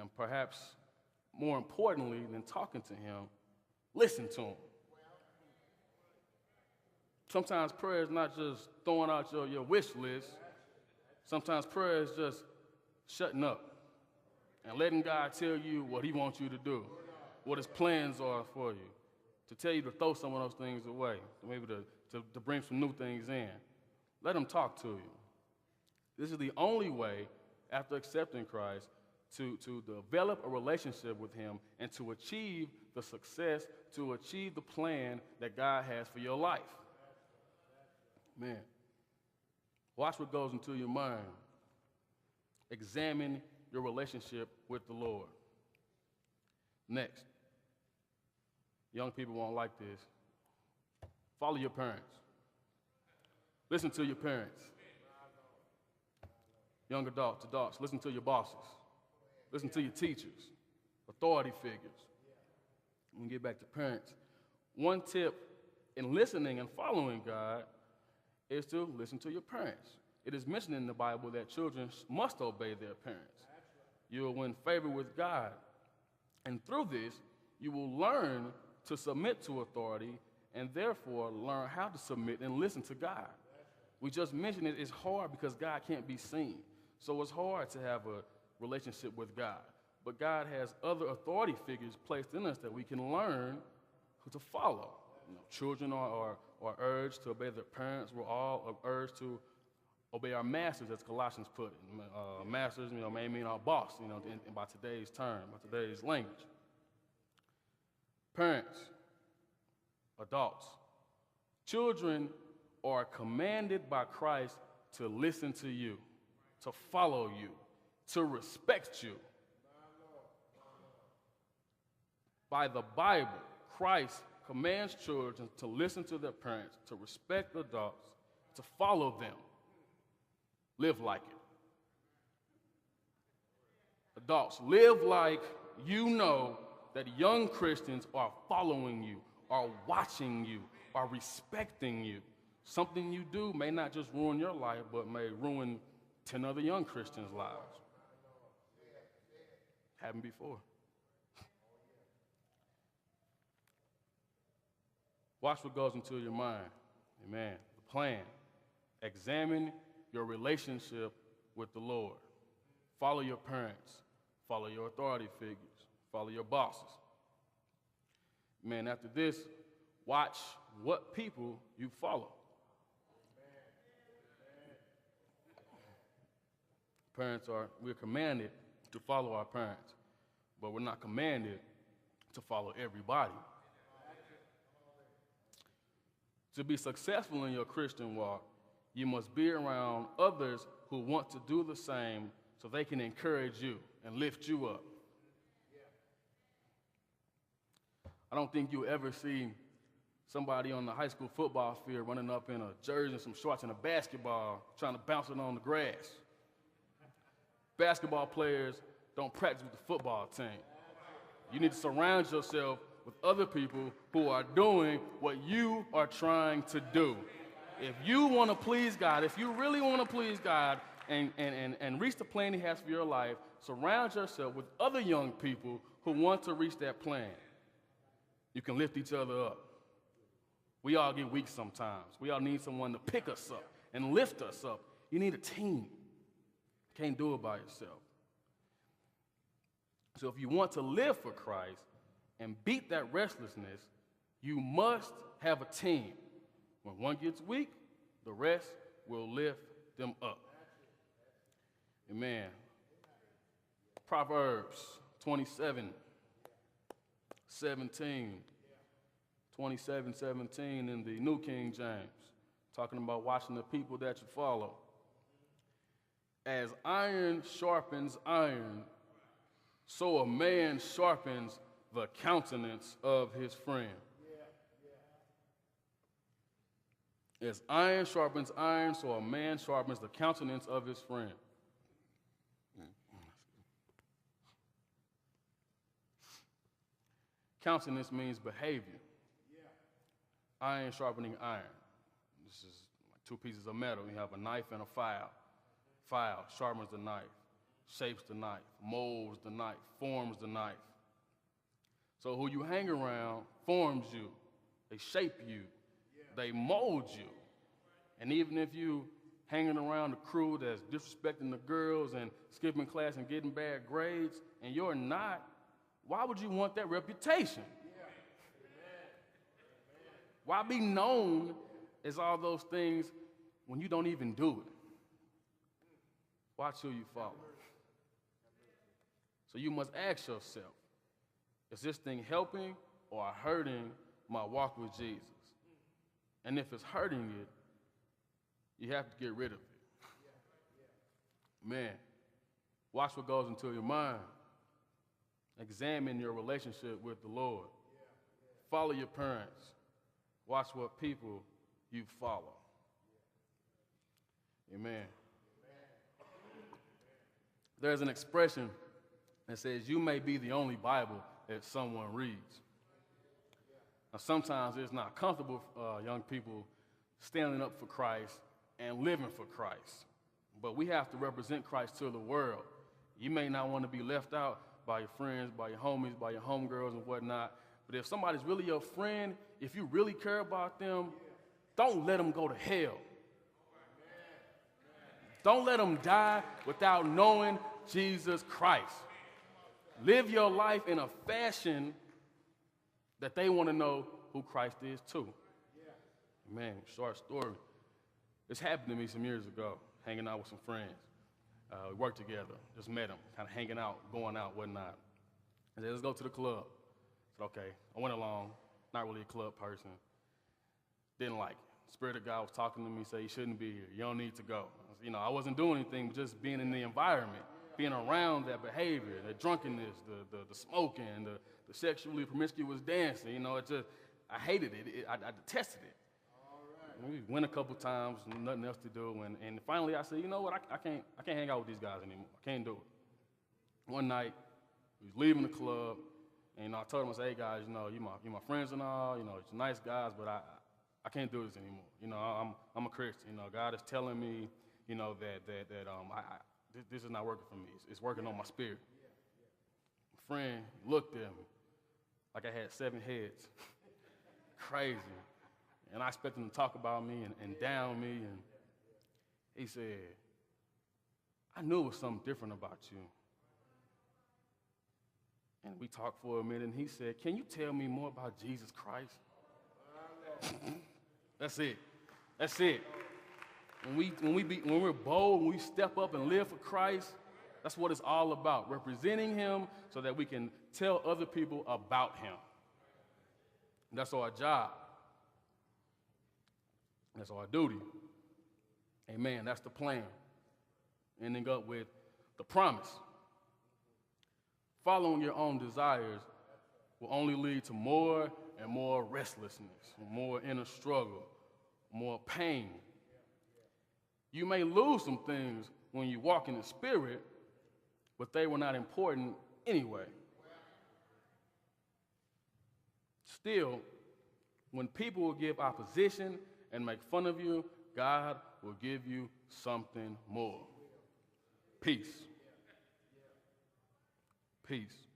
And perhaps more importantly than talking to him, listen to him. Sometimes prayer is not just throwing out your wish list. Sometimes prayer is just shutting up and letting God tell you what he wants you to do, what his plans are for you, to tell you to throw some of those things away, maybe to bring some new things in. Let him talk to you. This is the only way, after accepting Christ, to develop a relationship with him and to achieve the success, to achieve the plan that God has for your life. Man, watch what goes into your mind. Examine your relationship with the Lord. Next, young people won't like this. Follow your parents. Listen to your parents. Young adults, listen to your bosses. Listen to your teachers, authority figures. When we get back to parents, one tip in listening and following God is to listen to your parents. It is mentioned in the Bible that children must obey their parents. You will win favor with God. And through this, you will learn to submit to authority and therefore learn how to submit and listen to God. We just mentioned it's hard because God can't be seen. So it's hard to have a relationship with God. But God has other authority figures placed in us that we can learn to follow. Children are urged to obey their parents. We're all urged to obey our masters, as Colossians put it. Masters, may mean our boss, by today's term, by today's language. Parents, adults, children are commanded by Christ to listen to you, to follow you, to respect you. By the Bible, Christ commands children to listen to their parents, to respect adults, to follow them. Live like it. Adults, live like you know that young Christians are following you, are watching you, are respecting you. Something you do may not just ruin your life, but may ruin 10 other young Christians' lives. Happened before. Watch what goes into your mind. Amen. The plan. Examine your relationship with the Lord. Follow your parents. Follow your authority figures. Follow your bosses. Man, after this, watch what people you follow. We're commanded to follow our parents, but we're not commanded to follow everybody. To be successful in your Christian walk, you must be around others who want to do the same so they can encourage you and lift you up. I don't think you'll ever see somebody on the high school football field running up in a jersey and some shorts and a basketball trying to bounce it on the grass. Basketball players don't practice with the football team. You need to surround yourself with other people who are doing what you are trying to do. If you want to please God, if you really want to please God and reach the plan he has for your life, surround yourself with other young people who want to reach that plan. You can lift each other up. We all get weak sometimes. We all need someone to pick us up and lift us up. You need a team. You can't do it by yourself. So if you want to live for Christ and beat that restlessness, you must have a team. When one gets weak, the rest will lift them up. Amen. Proverbs 27:17. 27:17 in the New King James, talking about watching the people that you follow. As iron sharpens iron, so a man sharpens the countenance of his friend. As iron sharpens iron, so a man sharpens the countenance of his friend. Countenance means behavior. Iron sharpening iron. This is like two pieces of metal. You have a knife and a file. File sharpens the knife. shapes the knife, molds the knife, forms the knife. So who you hang around forms you. They shape you. They mold you. And even if you hanging around the crew that's disrespecting the girls and skipping class and getting bad grades, and you're not, why would you want that reputation? Why be known as all those things when you don't even do it? Watch who you follow. So you must ask yourself, is this thing helping or hurting my walk with Jesus? And if it's hurting it, you have to get rid of it. Man, watch what goes into your mind. Examine your relationship with the Lord. Follow your parents. Watch what people you follow. Amen. There's an expression that says, you may be the only Bible that someone reads. Now, sometimes it's not comfortable for young people standing up for Christ and living for Christ. But we have to represent Christ to the world. You may not want to be left out by your friends, by your homies, by your homegirls and whatnot. But if somebody's really your friend, if you really care about them, don't let them go to hell. Don't let them die without knowing Jesus Christ. Live your life in a fashion that they want to know who Christ is too. Man, short story. This happened to me some years ago, hanging out with some friends. We worked together, just met them, kind of hanging out, going out, whatnot. I said, let's go to the club. I said, okay. I went along, not really a club person. Didn't like it. Spirit of God was talking to me, said, you shouldn't be here. You don't need to go. I wasn't doing anything, but just being in the environment, being around that behavior, the drunkenness, the smoking, the sexually promiscuous dancing. I hated it. I detested it. We went a couple times, nothing else to do, and finally I said, you know what, I can't hang out with these guys anymore. I can't do it. One night, we was leaving the club, and I told them, I said, hey guys, you my friends and all, you're nice guys, but I can't do this anymore. I'm a Christian. God is telling me, this is not working for me. It's working on my spirit. My friend looked at me like I had 7 heads. Crazy. And I expected him to talk about me and down me. And he said, I knew it was something different about you. And we talked for a minute, and he said, can you tell me more about Jesus Christ? That's it. That's it. When we're bold, when we step up and live for Christ, that's what it's all about, representing him so that we can tell other people about him. That's our job. That's our duty. Amen. That's the plan. Ending up with the promise. Following your own desires will only lead to more and more restlessness, more inner struggle, more pain. You may lose some things when you walk in the Spirit, but they were not important anyway. Still, when people will give opposition and make fun of you, God will give you something more. Peace. Peace.